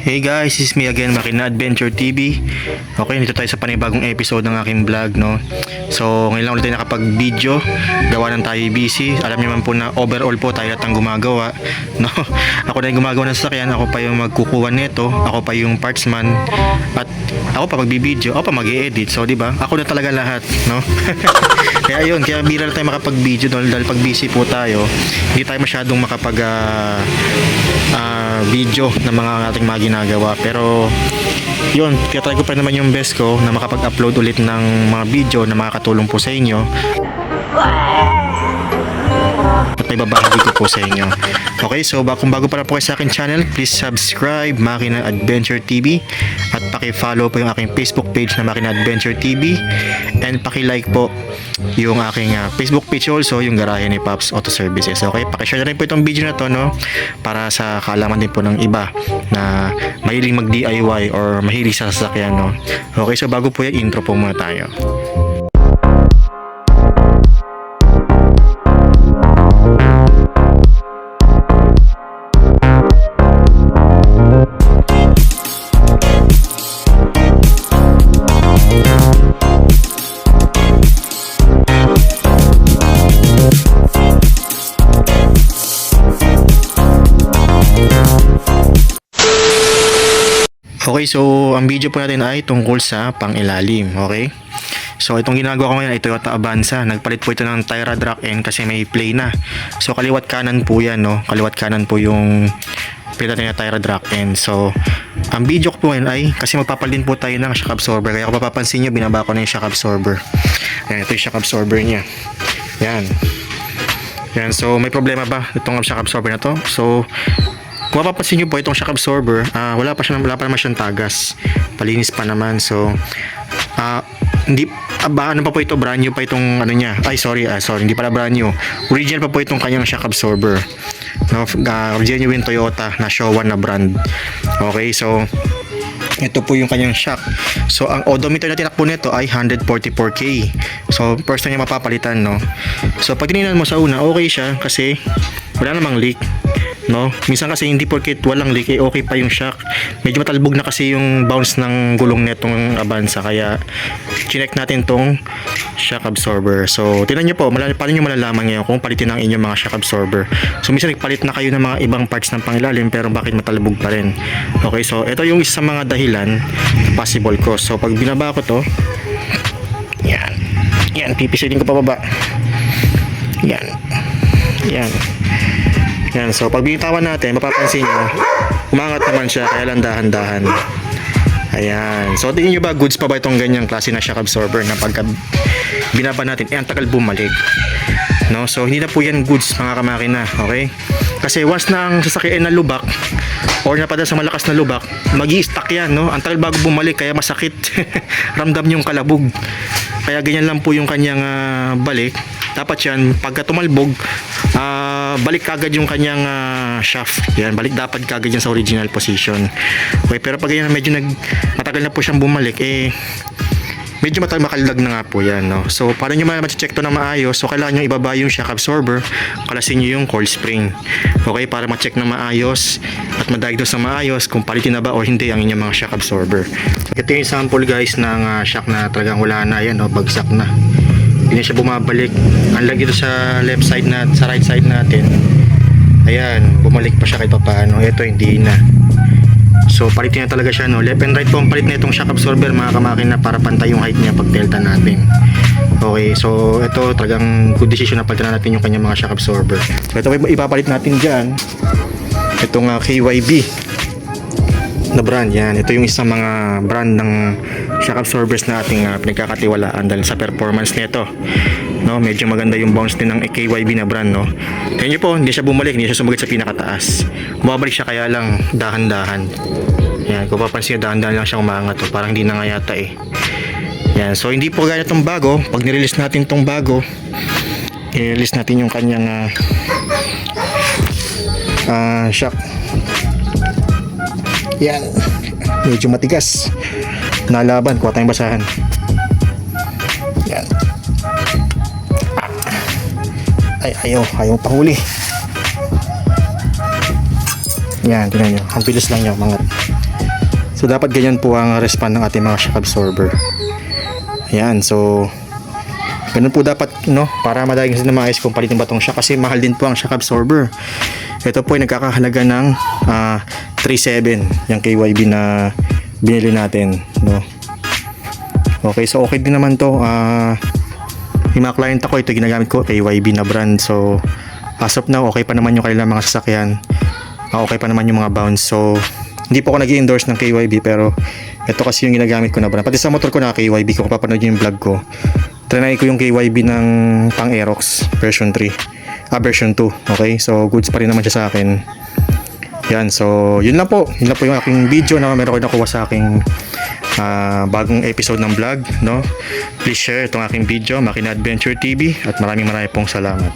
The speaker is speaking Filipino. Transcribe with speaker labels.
Speaker 1: Hey guys, this is me again, Makina Adventure TV. Okay, dito tayo sa panibagong episode ng aking vlog, no? So, ngayon lang ulit tayo nakapag-video. Gawa ng tayo busy. Alam niyo man po na overall po tayo lahat ang gumagawa, no? Ako na yung gumagawa ng sasakyan, ako pa yung magkukuha nito, ako pa yung partsman, at ako pa magbibideo, ako pa mag-i-edit. So, di ba? Ako na talaga lahat, no? Kaya yun, kaya bira tayo makapag-video dahil pag busy po tayo, hindi tayo masyadong makapag video ng mga ating mga ginagawa. Pero yun, try ko pa naman yung best ko na makapag-upload ulit ng mga video na makakatulong po sa inyo at may babahagi ko po sa inyo. Okay, so kung bago pa lang po kayo sa akin channel, please subscribe Makina Adventure TV at paki-follow po yung aking Facebook page na Makina Adventure TV and paki-like po yung aking Facebook page also, yung Garahe ni Pops Auto Services. Okay, paki-share na rin po itong video na to, no, para sa kaalaman din po ng iba na mahilig mag-DIY or mahilig sa sasakyan, no. Okay, so bago po yung intro po muna tayo. Okay, so ang video po natin ay tungkol sa pangilalim, okay? So itong ginagawa ko ngayon ay Toyota Avanza. Nagpalit po ito ng tie rod rack end kasi may play na. So kaliwat kanan po yan, no? Kaliwat kanan po yung plate natin na tie rod rack end. So ang video ko po ngayon ay kasi magpapalit po tayo ng shock absorber. Kaya kung mapapansin nyo, binaba ko na yung shock absorber. Ayan, ito yung shock absorber niya. Yan. Yan, so may problema ba itong shock absorber na to? So kung mapapansin nyo po itong shock absorber, wala pa naman siyang tagas, palinis pa naman. So hindi ano pa po ito, brand new pa itong ano niya. Sorry, hindi pala brand new, original pa po itong kanyang shock absorber, no? Genuine Toyota na Showa na brand. Okay, so ito po yung kanyang shock. So ang odometer na tinakbo nito ay 144K. So first na niya mapapalitan, no? So pag tinignan mo sa una, okay siya kasi wala namang leak, no? Minsan kasi hindi porket walang leak okay pa yung shock. Medyo matalbog na kasi yung bounce ng gulong netong Avanza, kaya chinek natin tong shock absorber. So tingnan nyo po, paano nyo malalaman ngayon kung palitin ang inyong mga shock absorber. So minsan nagpalit na kayo ng mga ibang parts ng pangilalim pero bakit matalbog pa rin. Okay, so ito yung isa sa mga dahilan, possible cause. So pag binaba ko to, yan, pipisilin ko pababa. Yan. So pag binitawan natin, mapapansin nyo, umangat naman siya, kaya lang dahan-dahan. Ayan. So tingin nyo ba, goods pa ba itong ganyang klase na shock absorber na pagka binaba natin, ang tagal bumalik, no? So hindi na po yan goods, mga kamakina. Okay? Kasi once na ang sasakyan na lubak or napadala sa malakas na lubak, magi-stuck yan, no? Ang tagal bago bumalik, kaya masakit. Ramdam yung kalabog. Kaya ganyan lang po yung kanyang balik. Dapat yan, pagka tumalbog, balik kagad yung kanyang shaft. Yan, balik dapat kagad yan sa original position. Okay, pero pag yan medyo matagal na po siyang bumalik, medyo makalag na nga po yan, no? So para nyo ma-check to na maayos, so kailangan nyo ibaba yung shock absorber, kalasin nyo yung coil spring. Okay, para ma-check na maayos at ma-diagnose na maayos kung palitin na ba o hindi ang inyong mga shock absorber. So ito yung sample guys ng shock na talagang wala na yan, no? Bagsak na. Hindi na siya bumabalik. Unlike dito sa left side na, sa right side natin, ayan, bumalik pa siya kahit paano. Ito hindi na. So palitin na talaga siya, no? Left and right po ang palit na itong shock absorber, mga kamakina, para pantay yung height niya pag delta natin. Okay, so ito talagang good decision na palitan natin yung kanyang mga shock absorber. So ito ipapalit natin dyan, itong KYB na brand. Yan, ito yung isang mga brand ng shock absorbers na ating pinagkakatiwalaan dahil sa performance nito, no? Medyo maganda yung bounce din ng KYB na brand, no? Kaya nyo po, hindi siya bumalik, hindi siya sumagit sa pinakataas. Bumabalik siya kaya lang dahan-dahan. Yan, kung papansin nyo, dahan-dahan lang siya umangat, to. Parang hindi na nga yata Yan, so hindi po gaya itong bago. Pag nirelease natin itong bago, i-release natin yung kanyang shock. Yan, medyo matigas, nalaban, kuha tayong basahan. Yan. Ayaw pahuli. Yan, tingnan nyo, ang bilis lang nyo mga So dapat ganyan po ang respond ng ating mga shock absorber. Ayan, so ganun po dapat, no, para madaling na maayos kung palitin ba itong shock, kasi mahal din po ang shock absorber. Ito po ay nagkakahalaga ng 3.7 yung KYB na binili natin, no. Okay, so okay din naman to. Yung mga client ako, ito ginagamit ko, KYB na brand. So as of now, okay pa naman yung kanilang mga sasakyan. Okay pa naman yung mga bounce. So hindi po ako nag-endorse ng KYB, pero ito kasi yung ginagamit ko na brand. Pati sa motor ko na KYB ko, kung papanood yung vlog ko, trinay ko yung KYB ng pang Aerox version 3, version 2. Okay, so goods pa rin naman siya sa akin. Yan, so yun lang po yung aking video na meron ko nakuha sa aking bagong episode ng vlog, no. Please share itong aking video, Makina Adventure TV, at maraming pong salamat.